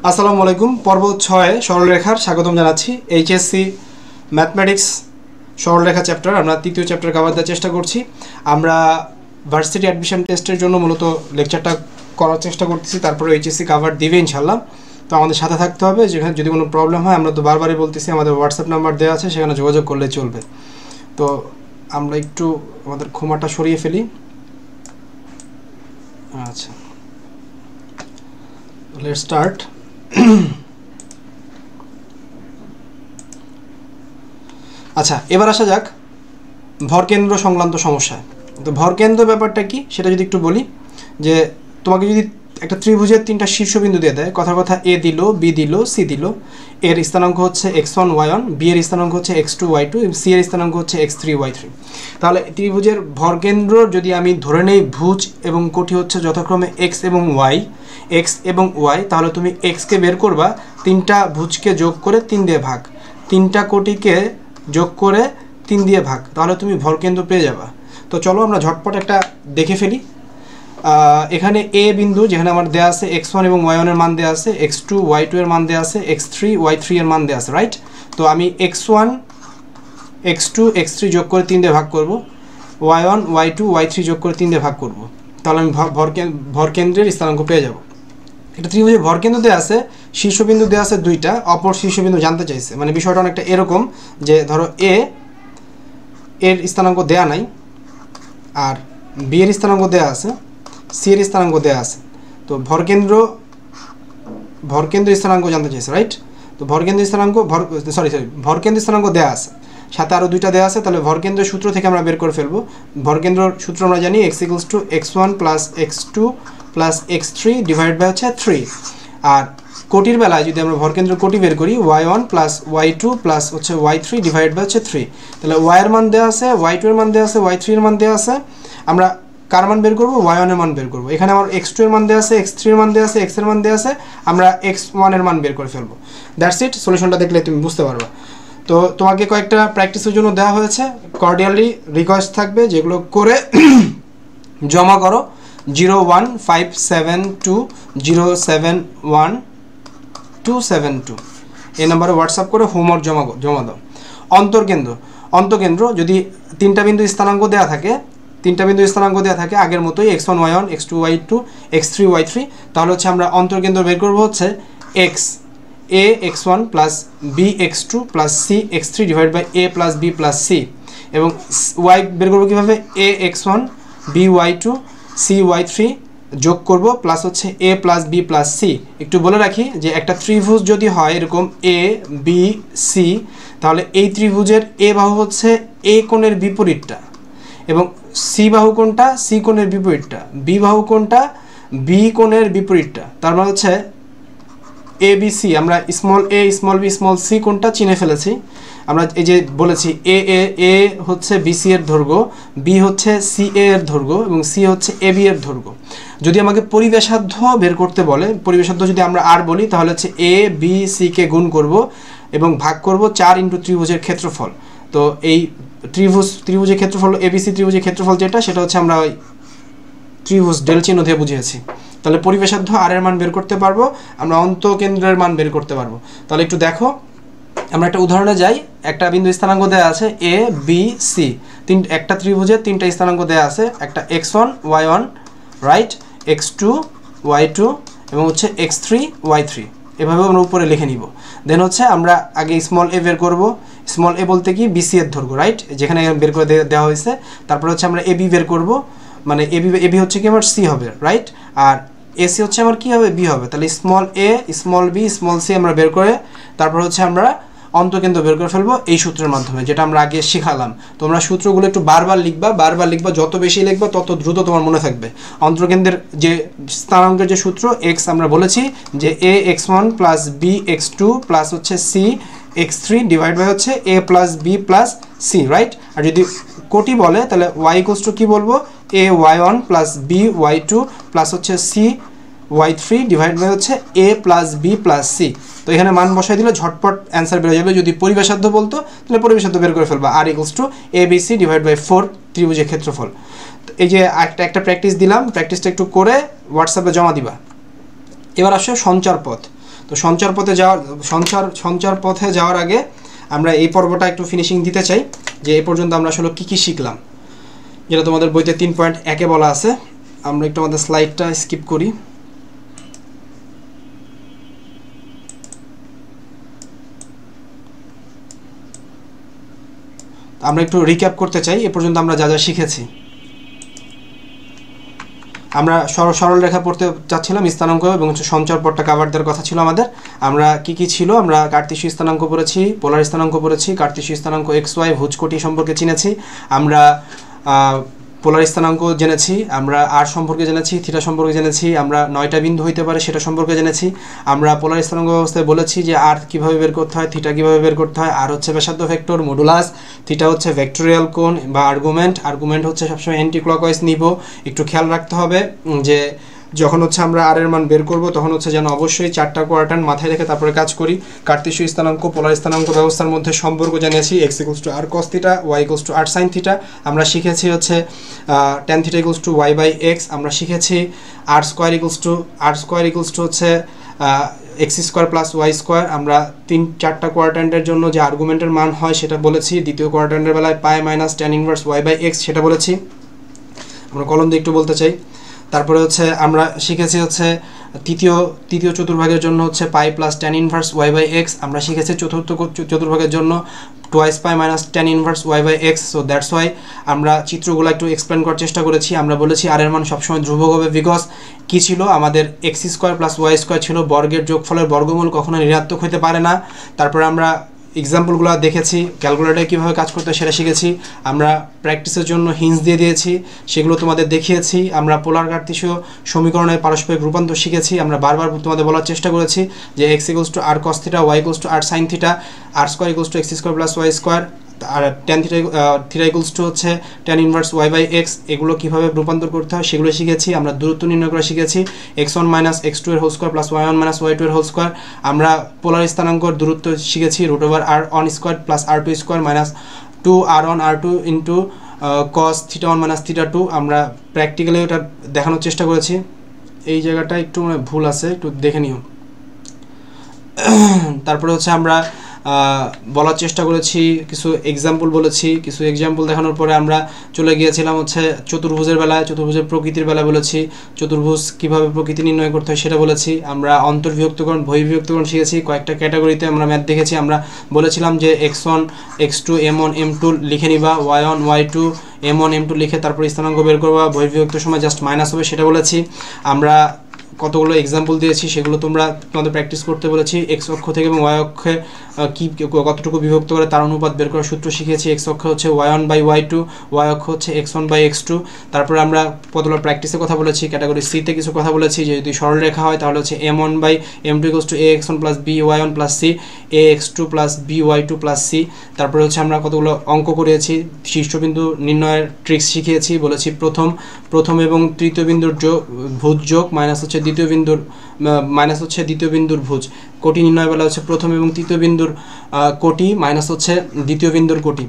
আসসালামু আলাইকুম। পর্ব 6 সরলরেখার স্বাগতম জানাচ্ছি। এইচএসসি ম্যাথমেটিক্স সরলরেখা চ্যাপ্টার আমরা তৃতীয় চ্যাপ্টার কভার দেওয়ার চেষ্টা করছি। আমরা ভার্সিটি অ্যাডমিশন টেস্টের জন্য মূলত লেকচারটা করার চেষ্টা করতেছি, তারপরে এইচএসসি কভার দিবে ইনশাল্লাহ। তো আমাদের সাথে থাকতে হবে। যেখানে যদি কোনো প্রবলেম হয় আমরা তো বারবারই বলতেছি, আমাদের হোয়াটসঅ্যাপ নাম্বার দেওয়া আছে, সেখানে যোগাযোগ করলে চলবে। তো আমরা একটু আমাদের ক্ষমাটা সরিয়ে ফেলি। আচ্ছা, লেটস স্টার্ট। আচ্ছা, এবার আসা যাক ভরকেন্দ্র সংক্রান্ত সমস্যায়। তো ভরকেন্দ্র ব্যাপারটা কি সেটা যদি একটু বলি, যে তোমাকে যদি একটা ত্রিভুজের 3টা শীর্ষবিন্দু দিয়ে দেয়, কথা এ দিল, বি দিল, সি দিল। এর স্থানাঙ্ক হচ্ছে x1 y1, বি এর স্থানাঙ্ক হচ্ছে x2 y2, সি এর স্থানাঙ্ক হচ্ছে x3 y3। তাহলে ত্রিভুজের ভরকেন্দ্র যদি আমি ধরে নেই ভুজ এবং কোটি হচ্ছে যথাক্রমে x এবং y, তাহলে তুমি x কে বের করবা 3টা ভুজকে যোগ করে 3 দিয়ে ভাগ, 3টা কোটিকে যোগ করে 3 দিয়ে ভাগ, তাহলে তুমি ভরকেন্দ্র পেয়ে যাবা। তো চলো আমরা ঝটপট একটা দেখে ফেলি। এখানে এ বিন্দু যেখানে আমার দেওয়া আছে x1 এবং y1 এর মান দেওয়া আছে, x2 y2 এর মান দেওয়া আছে, x3 y3 এর মান দেওয়া আছে, রাইট? তো আমি x1 x2 x3 যোগ করে 3 দিয়ে ভাগ করব, y1 y2 y3 যোগ করে 3 দিয়ে ভাগ করব, তাহলে আমি ভরকেন্দ্রের স্থানাঙ্ক পেয়ে যাব। এটা ত্রিভুজের ভরকেন্দ্র দেওয়া আছে, শীর্ষবিন্দু দেওয়া আছে 2টা, অপর শীর্ষবিন্দু জানতে চাইছে। মানে বিষয়টা অনেকটা এরকম যে ধরো এ এর স্থানাঙ্ক দেয়া নাই, আর বি এর স্থানাঙ্ক দেওয়া আছে, সি এর স্থানাঙ্ক দেওয়া আছে। তো ভরকেন্দ্র স্থানাঙ্ক জানতে চাইছে, রাইট? তো ভরকেন্দ্র স্থানাঙ্ক দেওয়া আছে, সাথে আরও 2টা দেওয়া আছে। তাহলে ভরকেন্দ্রের সূত্র থেকে আমরা বের করে ফেলবো। ভরকেন্দ্রের সূত্র আমরা জানি x = x1 + x2 + x3 divide by হচ্ছে 3। আর কোটির বেলায় যদি আমরা ভরকেন্দ্র কোটি বের করি, y1 + y2 + হচ্ছে y3 ডিভাইড বাই হচ্ছে 3। তাহলে y এর মান দেওয়া আছে, y2 এর মান দেওয়া আছে, y3 এর মান দেওয়া আছে। আমরা কার মান বের করব? y1 এর মান বের করব। এখানে আমার x2 এর মান দেওয়া আছে, x3 এর মান দেওয়া আছে, x এর মান দেওয়া আছে, আমরা x1 এর মান বের করে ফেলবো। That's it. সলিউশনটা দেখলে তুমি বুঝতে পারবে। তো তোমাকে কয়েকটা প্র্যাকটিসের জন্য দেওয়া হয়েছে, কর্ডিয়ালি রিকোয়েস্ট থাকবে যেগুলো করে জমা করো 01572071272 এই নম্বরে হোয়াটসঅ্যাপ করে হোমওয়ার্ক জমা দাও। অন্তর্কেন্দ্র যদি 3টা বিন্দু স্থানাঙ্ক দেওয়া থাকে আগের মতোই x1 y1 x2 y2 x3 y3, তাহলে হচ্ছে আমরা অন্তর্কেন্দ্র বের করব হচ্ছে a x1 + b x2 + c x3 divide by a + b + c, এবং y বের করব কিভাবে? a x1 b y2 c y3 যোগ করব প্লাস হচ্ছে a + b + c। একটু বলে রাখি যে একটা ত্রিভুজ যদি হয় এরকম a b c, তাহলে এই ত্রিভুজের a বাহু হচ্ছে a কোণের বিপরীতটা, এবং c বাহু কোণটা c কোণের বিপরীতটা, b বাহু কোণটা b কোণের বিপরীতটা। তার মানে হচ্ছে এ বি সি, আমরা small a small b small c কোণটা চিনে ফেলেছি। আমরা এই যে বলেছি এ হচ্ছে বিসি এর দৈর্ঘ্য, বি হচ্ছে সি এর দৈর্ঘ্য, এবং সি হচ্ছে এ বি এর দৈর্ঘ্য। যদি আমাকে পরিবেশার্ধ বের করতে বলে, পরিবেশার্ধ যদি আমরা আর বলি, তাহলে হচ্ছে এ বি সি কে গুণ করব এবং ভাগ করব 4 × ত্রিভুজের ক্ষেত্রফল। তো এই ত্রিভুজের ক্ষেত্রফল, এবিসি ত্রিভুজের ক্ষেত্রফল সেটা হচ্ছে আমরা ওই ত্রিভুজ ডেল চিহ্ন দিয়ে বুঝিয়েছি। তাহলে পরিবেশার্ধ আর এর মান বের করতে পারবো, আমরা অন্তকেন্দ্রের মান বের করতে পারবো। তাহলে একটু দেখো, আমরা একটা উদাহরণে যাই। একটা বিন্দু স্থানাঙ্ক দেওয়া আছে a b c, একটা ত্রিভুজের 3টা স্থানাঙ্ক দেওয়া আছে, একটা x1 y1, right, x2 y2 এবং হচ্ছে x3 y3। এভাবে আমরা উপরে লিখে নিব। দেন হচ্ছে আমরা আগে স্মল a বের করব। স্মল a বলতে কি? bc এর দৈর্ঘ্য, রাইট, যেখানে বের করে দেওয়া হয়েছে। তারপর হচ্ছে আমরা ab বের করব, মানে ab হচ্ছে কি আমার c হবে, রাইট, আর ac হচ্ছে আমার কি হবে? b হবে। তাহলে small a small b small c আমরা বের করে তারপর হচ্ছে আমরা অন্তকেন্দ্র বের করে ফেলবো এই সূত্রের মাধ্যমে, যেটা আমরা আগে শিখালাম। তোমরা সূত্রগুলো একটু বারবার লিখবা, যত বেশি লিখবা তত দ্রুত তোমার মনে থাকবে। অন্তকেন্দ্রের যে স্থানাঙ্কের যে সূত্র x, আমরা বলেছি যে a x1 + b x2 + হচ্ছে c x3 ডিভাইড বাই হচ্ছে a + b + c, রাইট। আর যদি কোটি বলে তাহলে y = কি বলবো? a y1 + b y2 + হচ্ছে c y3 ডিভাইড বাই হচ্ছে a + b + c। তো এখানে মান বসাই দিলে ঝটপট অ্যান্সার বের হয়ে যাবে। যদি পরিবেশার্ধ বলতো তাহলে পরিবেশার্ধ বের করে ফেলবা, r = abc ডিভাইড বাই 4 ত্রিভুজের ক্ষেত্রফল। এই যে একটা প্র্যাকটিস দিলাম, প্র্যাকটিসটা একটু করে হোয়াটসঅ্যাপে জমা দিবা। এবার আসে সঞ্চার পথ। তো সঞ্চার পথে যাওয়ার আগে আমরা এই পর্বটা একটু ফিনিশিং দিতে চাই, যে এই পর্যন্ত আমরা আসলে কী কী শিখলাম, যেটা তোমাদের বইতে 3.1-এ বলা আছে। আমরা একটু আমাদের স্লাইডটা স্কিপ করি। আমরা একটু রিক্যাপ করতে চাই এ পর্যন্ত আমরা যা যা শিখেছি। আমরা সরল রেখা পড়তে চাচ্ছিলাম, স্থানাঙ্ক এবং সঞ্চার পথটা কাভার দেওয়ার কথা ছিল আমাদের। আমরা কি কি ছিল, আমরা কার্তেশীয় স্থানাঙ্ক পড়েছি, পোলার স্থানাঙ্ক পড়েছি, কার্তেশীয় স্থানাঙ্ক XY ভুজকোটি সম্পর্কে চিনেছি, আমরা পোলার স্থানাঙ্ক জেনেছি, আমরা আর সম্পর্কে জেনেছি, থিটা সম্পর্কে জেনেছি, আমরা 9টা বিন্দু হইতে পারে সেটা সম্পর্কে জেনেছি। আমরা পোলার স্থানাঙ্ক ব্যবস্থায় বলেছি যে আর কীভাবে বের করতে হয়, থিটা কীভাবে বের করতে হয়। আর হচ্ছে ব্যাসার্ধ ভেক্টর মডুলাস, থিটা হচ্ছে ভেক্টোরিয়াল কোণ বা আর্গুমেন্ট হচ্ছে সবসময় অ্যান্টি ক্লকওয়াইজ নিব। একটু খেয়াল রাখতে হবে যে যখন হচ্ছে আমরা আর এর মান বের করব তখন হচ্ছে যেন অবশ্যই 4টা কোয়ার্টার মাথায় রেখে তারপরে কাজ করি। কার্তেশীয় স্থানাঙ্ক পোলার স্থানাঙ্ক ব্যবস্থার মধ্যে সম্পর্ক জানিয়েছি x = r cos θ, y = r sin θ। আমরা শিখেছি হচ্ছে tan θ = y/x। আমরা শিখেছি r স্কয়ার হচ্ছে x² + y²। আমরা 4টা কোয়ার্টারের জন্য যে আর্গুমেন্টের মান হয় সেটা বলেছি। দ্বিতীয় কোয়ার্টারের বেলায় পাই মাইনাস tan ইনভার্স y/x সেটা বলেছি। আমরা কলম দিয়ে একটু বলতে চাই। তারপরে হচ্ছে আমরা শিখেছি হচ্ছে তৃতীয় চতুর্ভাগের জন্য হচ্ছে পাই প্লাস tan ইনভার্স y/x। আমরা শিখেছি চতুর্থ চতুর্ভাগের জন্য twice pi minus tan inverse y/x। So that's why আমরা চিত্রগুলো একটু এক্সপ্লেন করার চেষ্টা করেছি। আমরা বলেছি আর এর মান সবসময় ধ্রুবক হবে, বিকজ কী ছিল আমাদের x² + y² ছিল, বর্গের যোগফলের বর্গমূল কখনো ঋণাত্মক হতে পারে না। তারপরে আমরা এক্সাম্পলগুলো দেখেছি, ক্যালকুলেটরে কীভাবে কাজ করতে হয় সেটা শিখেছি। আমরা প্র্যাকটিসের জন্য হিন্টস দিয়ে দিয়েছি, সেগুলো তোমাদের দেখিয়েছি। আমরা পোলার কার্তেশীয় সমীকরণের পারস্পরিক রূপান্তর শিখেছি। আমরা বারবার তোমাদের বলার চেষ্টা করেছি যে x = r cos θ, y = r sin θ, r² = x² + y², আর tan θ হচ্ছে tan ইনভার্স y/x। এগুলো কীভাবে রূপান্তর করতে হয় সেগুলো শিখেছি। আমরা দূরত্ব নির্ণয় করা শিখেছি, x1 - x2 এর whole square plus y1 - y2 এর হোল স্কয়ার। আমরা পোলার স্থানাঙ্কর দূরত্ব শিখেছি, √r1² + r2² - 2r1 r2 into cos θ1 - θ2। আমরা প্র্যাকটিক্যালি ওটা দেখানোর চেষ্টা করেছি। এই জায়গাটা একটু ভুল আছে, একটু দেখে নিও। তারপরে হচ্ছে আমরা বলার চেষ্টা করেছি, কিছু এক্সাম্পল বলেছি। কিছু এক্সাম্পল দেখানোর পরে আমরা চলে গিয়েছিলাম হচ্ছে চতুর্ভুজের বেলায়, চতুর্ভুজের প্রকৃতির বেলায় বলেছি, চতুর্ভুজ কীভাবে প্রকৃতি নির্ণয় করতে হয় সেটা বলেছি। আমরা অন্তর্বিভক্তকরণ বহির্বিভক্তকরণ শিখেছি, কয়েকটা ক্যাটাগরিতে আমরা ম্যাথ দেখেছি। আমরা বলেছিলাম যে x1 x2 m1 m2 লিখে নিবা, y1 y2 m1 m2 লিখে তারপর স্থানাঙ্ক বের করবা, বহির্বিভক্তের সময় জাস্ট মাইনাস হবে সেটা বলেছি। আমরা কতগুলো এক্সাম্পল দিয়েছি সেগুলো তোমাদের প্র্যাকটিস করতে বলেছি। এক্স অক্ষ থেকে এবং ওয়াই অক্ষে কতটুকু বিভক্ত করে তার অনুপাত বের করার সূত্র শিখেছি। এক্স অক্ষ হচ্ছে y1/y2, ওয়াই অক্ষ হচ্ছে x1/x2। তারপরে আমরা কতগুলো প্র্যাকটিসের কথা বলেছি, ক্যাটাগরি সিতে কিছু কথা বলেছি যে যদি সরল রেখা হয় তাহলে হচ্ছে m1/m2 = ax1 + by1 + c, ax2 + by2 + c। তারপরে হচ্ছে আমরা কতগুলো অঙ্ক করিয়েছি, শীর্ষবিন্দু নির্ণয়ের ট্রিক্স শিখিয়েছি। বলেছি প্রথম এবং তৃতীয় বিন্দুর ভুজ যোগ মাইনাস হচ্ছে দ্বিতীয় বিন্দুর ভুজ। কোটি নির্ণয় বেলা হচ্ছে প্রথম এবং তৃতীয় বিন্দুর কোটি মাইনাস হচ্ছে দ্বিতীয় বিন্দুর কোটি।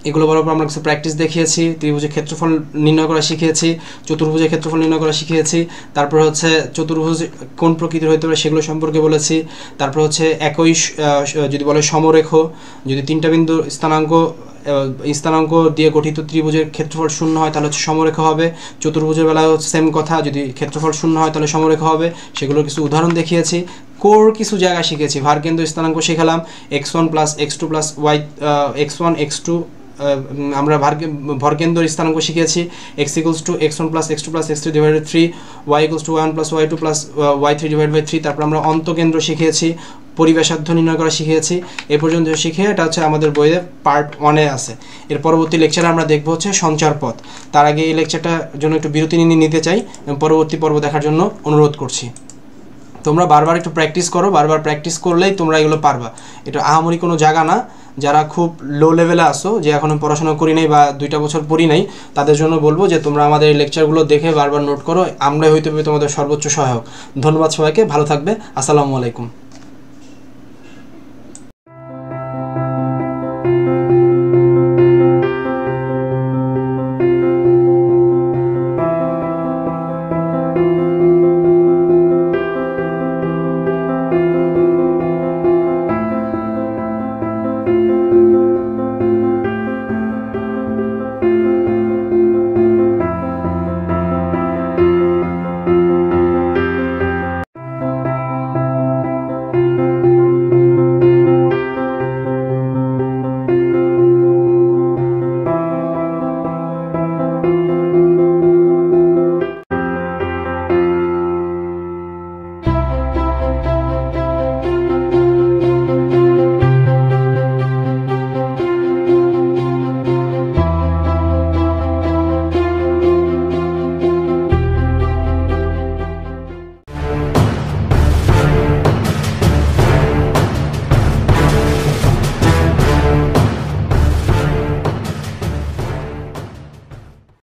এগুলো বলার পর আমরা কিছু প্র্যাকটিস দেখিয়েছি। ত্রিভুজের ক্ষেত্রফল নির্ণয় করা শিখিয়েছি, চতুর্ভুজের ক্ষেত্রফল নির্ণয় করা শিখিয়েছি। তারপর হচ্ছে চতুর্ভুজ কোন প্রকৃতির হতে পারে সেগুলো সম্পর্কে বলেছি। তারপর হচ্ছে একই যদি বলে সমরেখ, যদি 3টা বিন্দু স্থানাঙ্ক দিয়ে গঠিত ত্রিভুজের ক্ষেত্রফল 0 হয় তাহলে হচ্ছে সমরেখ হবে। চতুর্ভুজের বেলায় হচ্ছে সেম কথা, যদি ক্ষেত্রফল 0 হয় তাহলে সমরেখ হবে। সেগুলোর কিছু উদাহরণ দেখিয়েছি। কোর কিছু জায়গা শিখেছি, ভারকেন্দ্র স্থানাঙ্ক শিখালাম, x1 + x2 + y, x1 x2 আমরা ভরকেন্দ্র স্থানাঙ্ক শিখেছি, x = x1 + x2 + x3/3, y = y1 + y2 + y3/3। তারপর আমরা অন্তকেন্দ্র শিখেছি, পরিবেশাধ্য নির্ণয় করা শিখেছি। এ পর্যন্ত শিখে এটা হচ্ছে আমাদের বইয়ে পার্ট 1-এ আছে। এর পরবর্তী লেকচারে আমরা দেখব হচ্ছে সঞ্চার পথ। তার আগে এই লেকচারটার জন্য একটু বিরতি নিতে চাই, পরবর্তী পর্ব দেখার জন্য অনুরোধ করছি। তোমরা বারবার একটু প্র্যাকটিস করো, বারবার প্র্যাকটিস করলেই তোমরা এগুলো পারবা। এটা আহামরি কোনো জায়গা না। যারা খুব লো লেভেলে আসো, যে এখনও পড়াশোনা করি নাই বা 2টা বছর পড়ি নাই, তাদের জন্য বলবো যে তোমরা আমাদের এই লেকচারগুলো দেখে বারবার নোট করো। আমরাই হইতে হবে তোমাদের সর্বোচ্চ সহায়ক। ধন্যবাদ সবাইকে, ভালো থাকবে। আসসালামু আলাইকুম।